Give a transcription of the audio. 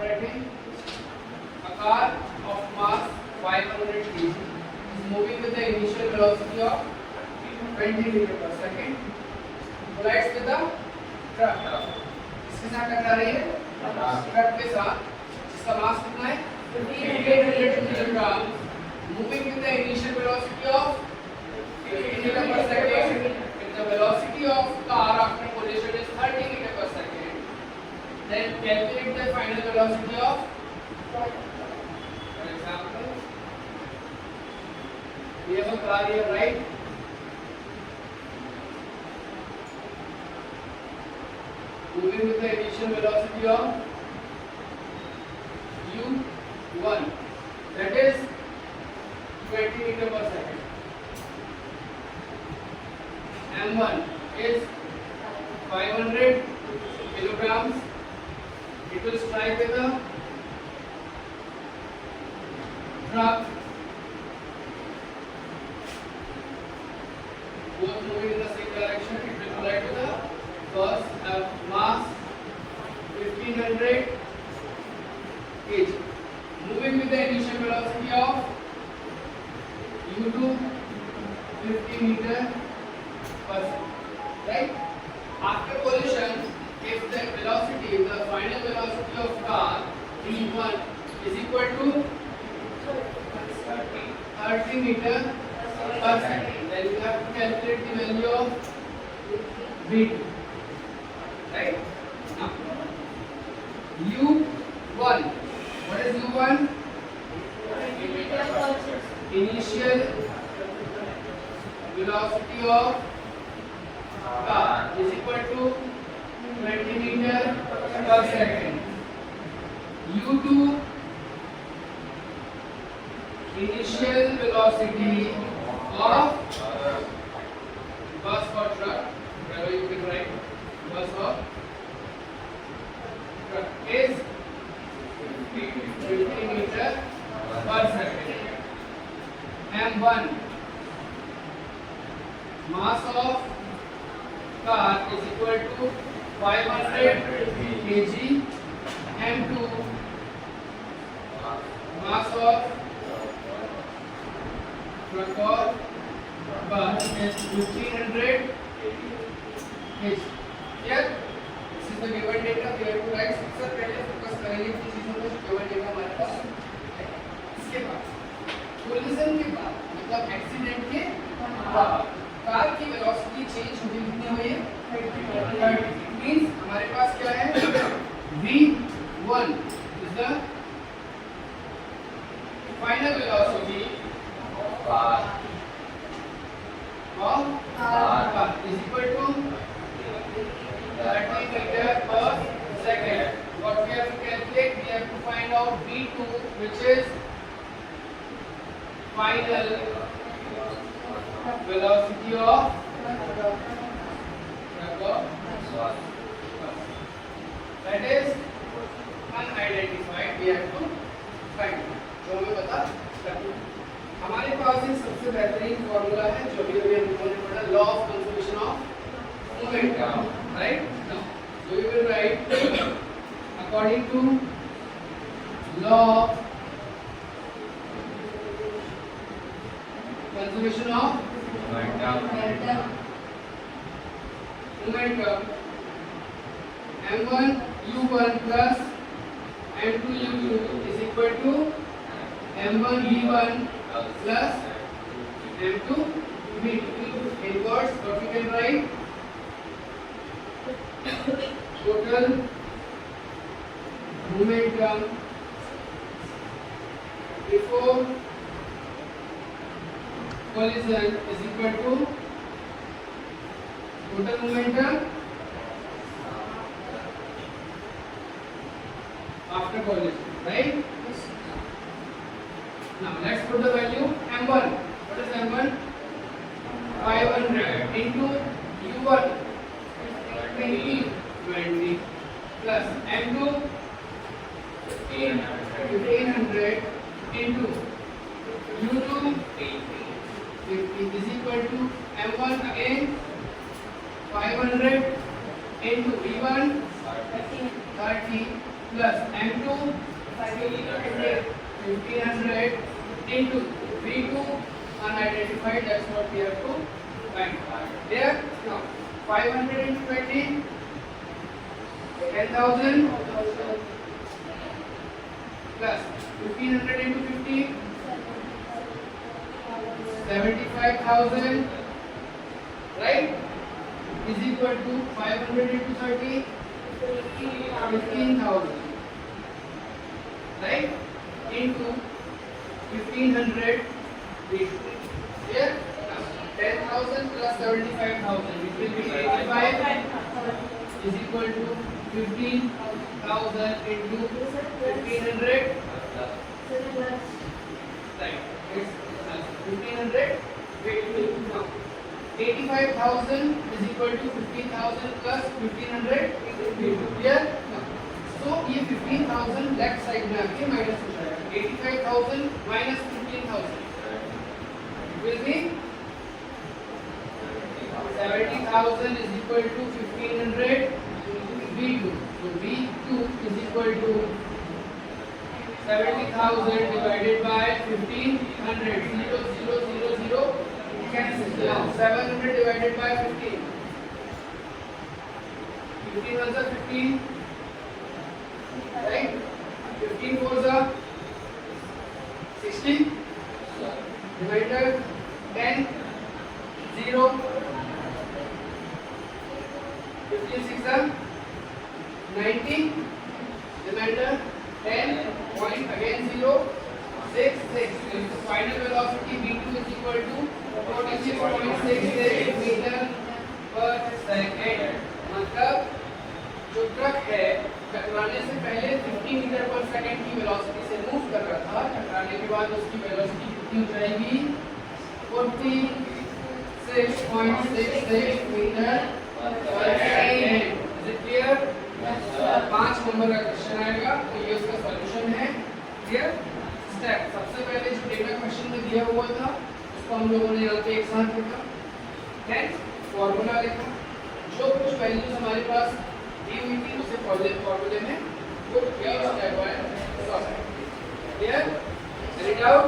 writing. A car of mass 500 kg is moving with the initial velocity of 20 meter per second. Collides with the truck. इसके साथ टकरा रही है truck के साथ, जिसका मास कितना है 800 kilogram, moving with the initial velocity of 50 meter per second. If the velocity of car after collision is 30 meter per second, then calculate the final velocity of, for example, we have a car here, right? Moving with the initial velocity of u1, that is 20 meter per second. m1 is 500 kilograms. It will strike with a truck, both moving in the same direction. It will collide with a bus of mass 1500 kg, moving with the initial velocity of u2 50 meter per second. Right? After collision, if the velocity, the final velocity of car v1 is equal to 30 meter per second, then you have to calculate the value of v2. Right? Now, u1. What is u1? Initial velocity of car is equal to 20 meter per second. u2, initial velocity of bus or truck, wherever you can write bus or truck, is 50 meter per second. m1, mass of car is equal to 500 kg. m2, mass of truck or bus is 1500 kg. Here, this is the given data. We have to write. सबसे पहले focus करेंगे किन चीजों पे given data हमारे पास है. इसके बाद कोलिजन के बाद, मतलब एक्सीडेंट के बाद, कार की वेलोसिटी चेंज होगी. कितनी हुई है 30. मींस हमारे पास क्या है v1 is the final velocity of car is equal to 30 meter per second. What we have to calculate, we have to find out v2, which is final velocity of that is unidentified. We have to find. जो हमें पता करना. हमारे पास एक सबसे बेहतरीन formula है जो भी हमने पढ़ा, law of conservation of momentum. Right? Now so we will write according to law of conservation of momentum, m1 u1 plus m2 u2 is equal to m1 v1 plus m2 v2. In words, what we can write? Total momentum before collision is equal to total momentum after collision, right? Now let's put the value m1. What is m1? 500 into u1 20 plus m2 1500 into u2 50 is equal to m1 again 500 into v1 30 plus m2 1500 into v2 unidentified, that's what we have to find. There now 500 into 20 10,000 plus 1500 into 50 75,000, right, is equal to 500 into 30 15,000, right, into 1500 here 10,000 plus 75,000, which will be 85, is equal to 15,000 into 1500, right, it's 1500. Now 85,000 is equal to 15,000 plus 1500, clear? So ये 15,000 left side में आके minus हो जाएगा, 85,000 minus 15,000 will be 70,000 is equal to 1500 V2. So V2 is equal to 70,000 divided by 1500. 0 0 0 0 cancel. Now 700 divided by 15. 15 ones are 15. Right? 15 fours are 60. Remainder 10 0. 15 6 are 90. Remainder 10 point again 0 6 6. So final velocity v2 is equal to 46.66 meter per second. मतलब जो truck है टकराने से पहले 50 metre पर second की velocity से move कर रहा था, टकराने के बाद उसकी वेलोसिटी कितनी हो जाएगी 46.66 मीटर पर second. Is it clear? 5 number का क्वेश्चन आएगा, तो ये उसका सॉल्यूशन है. क्लियर? स्टेप सबसे पहले जो डेटा क्वेश्चन में दिया हुआ था उसको हम लोगों ने यहाँ पे एक साथ लिखा, देन फॉर्मूला लिखा, जो कुछ वैल्यूज हमारे पास दी हुई थी उसे फॉर्मूले में पुट किया, step by step. Clear? Any doubt?